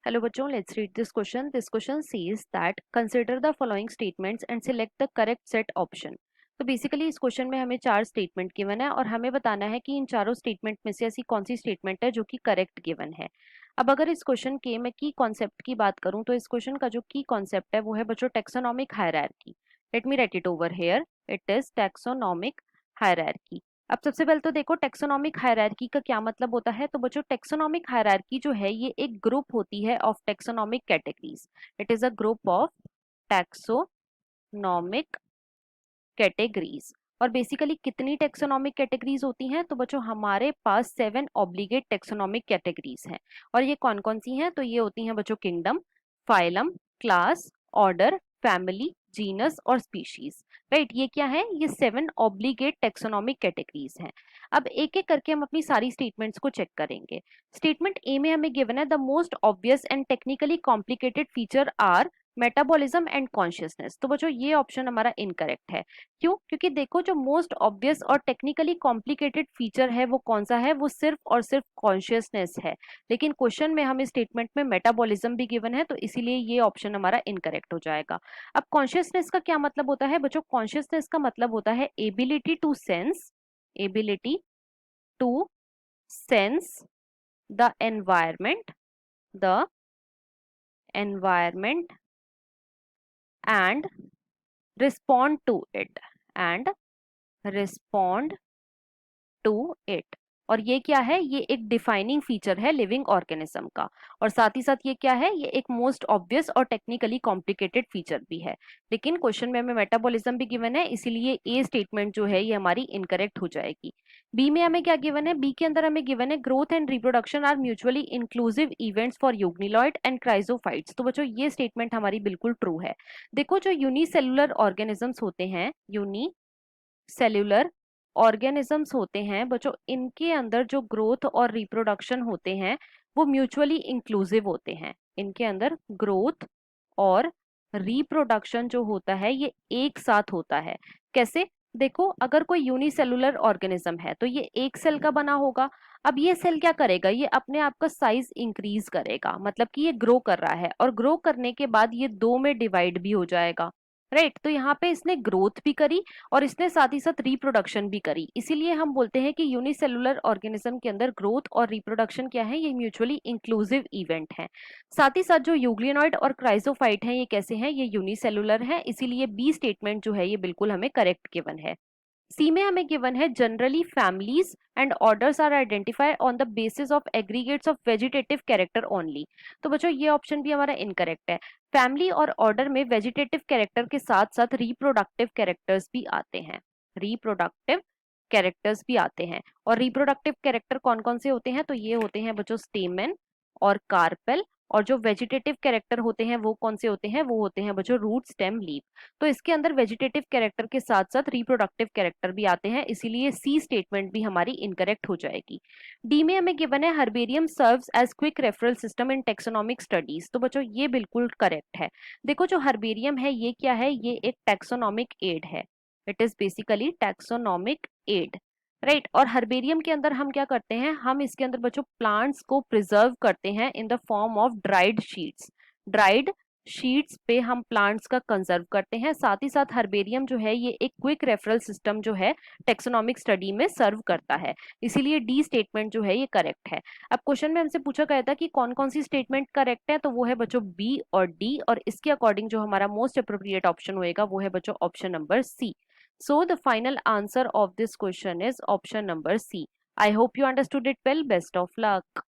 Hello बच्चों, let's read this question. This question says that consider the following statements and select the correct set option. तो basically इस question में हमें चार statement given है और हमें बताना है कि इन चारों स्टेटमेंट में से ऐसी कौन सी स्टेटमेंट है जो कि करेक्ट गिवन है। अब अगर इस क्वेश्चन के मैं की कॉन्सेप्ट की बात करूं तो इस क्वेश्चन का जो की कॉन्सेप्ट है वो है बच्चों taxonomic hierarchy. Let me right it over here, it is taxonomic hierarchy. अब सबसे पहले तो देखो टेक्सोनॉमिक हायरार्की का क्या मतलब होता है। तो बच्चों टेक्सोनॉमिक हायरार्की जो है ये एक ग्रुप होती है of taxonomic categories. It is a group of taxonomic categories. और बेसिकली कितनी टेक्सोनॉमिक कैटेगरीज होती हैं? तो बच्चों हमारे पास 7 ऑब्लिगेट टेक्सोनॉमिक कैटेगरीज हैं। और ये कौन कौन सी हैं? तो ये होती हैं बच्चों kingdom, phylum, class, order, family, genus और स्पीशीज। राइट, ये क्या है? ये 7 ऑब्लिगेट टेक्सोनॉमिक कैटेगरीज हैं। अब एक एक करके हम अपनी सारी स्टेटमेंट्स को चेक करेंगे। स्टेटमेंट ए में हमें गिवन है the most obvious and technically complicated feature are metabolism and consciousness. तो बच्चों ये ऑप्शन हमारा इनकरेक्ट है। क्यों? क्योंकि देखो जो मोस्ट ऑब्वियस और टेक्निकली कॉम्प्लिकेटेड फीचर है वो कौन सा है? वो सिर्फ और सिर्फ कॉन्शियसनेस है। लेकिन क्वेश्चन में हमें स्टेटमेंट में मेटाबॉलिज्म भी गिवन है, तो इसीलिए ये ऑप्शन हमारा इनकरेक्ट हो जाएगा। अब कॉन्शियसनेस का क्या मतलब होता है बच्चों? कॉन्शियसनेस का मतलब होता है ability to sense, ability to sense the environment and respond to it and respond to it। और ये क्या है? ये एक डिफाइनिंग फीचर है लिविंग ऑर्गेनिज्म का। और साथ ही साथ ये क्या है? ये एक मोस्ट ऑब्वियस और टेक्निकली कॉम्प्लिकेटेड फीचर भी है। लेकिन क्वेश्चन में हमें मेटाबॉलिज्म भी गिवन है, इसीलिए ए स्टेटमेंट जो है ये हमारी इनकरेक्ट हो जाएगी। बी में हमें क्या गिवन है? बी के अंदर हमें गिवन है growth and reproduction are mutually inclusive events for यूग्निलॉइड एंड क्राइजोफाइट्स। तो बच्चों ये स्टेटमेंट हमारी बिल्कुल ट्रू है। देखो जो यूनिसेलुलर ऑर्गेनिजम्स होते हैं, यूनिसेलुलर ऑर्गेनिजम्स होते हैं बच्चों, इनके अंदर जो ग्रोथ और रिप्रोडक्शन होते हैं वो म्यूचुअली इंक्लूसिव होते हैं। इनके अंदर ग्रोथ और रिप्रोडक्शन जो होता है ये एक साथ होता है। कैसे? देखो अगर कोई यूनिसेलुलर ऑर्गेनिज्म है तो ये एक सेल का बना होगा। अब ये सेल क्या करेगा? ये अपने आप का साइज इंक्रीज करेगा, मतलब कि ये ग्रो कर रहा है और ग्रो करने के बाद ये दो में डिवाइड भी हो जाएगा। राइट, तो यहाँ पे इसने ग्रोथ भी करी और इसने साथ ही साथ रिप्रोडक्शन भी करी। इसीलिए हम बोलते हैं कि यूनिसेलुलर ऑर्गेनिज्म के अंदर ग्रोथ और रिप्रोडक्शन क्या है? ये म्यूचुअली इंक्लूसिव इवेंट है। साथ ही साथ जो यूग्लिनॉइड और क्राइजोफाइट हैं ये कैसे हैं? ये यूनिसेलुलर हैं, इसीलिए बी स्टेटमेंट जो है ये बिल्कुल हमें करेक्ट गिवन है। सी में हमें गिवन है generally families and orders are identified on the basis of aggregates of vegetative character only. तो बच्चों ये ऑप्शन भी हमारा इनकरेक्ट है। फैमिली और ऑर्डर में वेजिटेटिव कैरेक्टर के साथ साथ रिप्रोडक्टिव कैरेक्टर्स भी आते हैं। रिप्रोडक्टिव कैरेक्टर्स भी आते हैं। और रिप्रोडक्टिव कैरेक्टर कौन कौन से होते हैं? तो ये होते हैं बच्चों स्टेमन और कार्पेल। और जो वेजिटेटिव कैरेक्टर होते हैं वो कौन से होते हैं? वो होते हैं बच्चों रूट, स्टेम, लीफ। तो इसके अंदर वेजिटेटिव कैरेक्टर के साथ साथ रिप्रोडक्टिव कैरेक्टर भी आते हैं, इसीलिए सी स्टेटमेंट भी हमारी इनकरेक्ट हो जाएगी। डी में हमें गिवन है herbarium serves as quick referral system in taxonomic studies. तो बच्चों ये बिल्कुल करेक्ट है। देखो जो हर्बेरियम है ये क्या है? ये एक टेक्सोनॉमिक एड है। It is basically taxonomic aid. Right, और हर्बेरियम के अंदर हम क्या करते हैं? हम इसके अंदर बच्चों प्लांट्स को प्रिजर्व करते हैं in the form of dried sheets. Dried sheets पे हम प्लांट्स का कंजर्व करते हैं। साथ ही साथ हर्बेरियम जो है ये एक क्विक रेफरल सिस्टम जो है टेक्सोनॉमिक स्टडी में सर्व करता है, इसीलिए डी स्टेटमेंट जो है ये करेक्ट है। अब क्वेश्चन में हमसे पूछा गया था कि कौन कौन सी स्टेटमेंट करेक्ट है, तो वो है बच्चों बी और डी, और इसके अकॉर्डिंग जो हमारा मोस्ट अप्रोप्रिएट ऑप्शन होएगा वो है बच्चों option number C. So the final answer of this question is option number C. I hope you understood it well. Best of luck.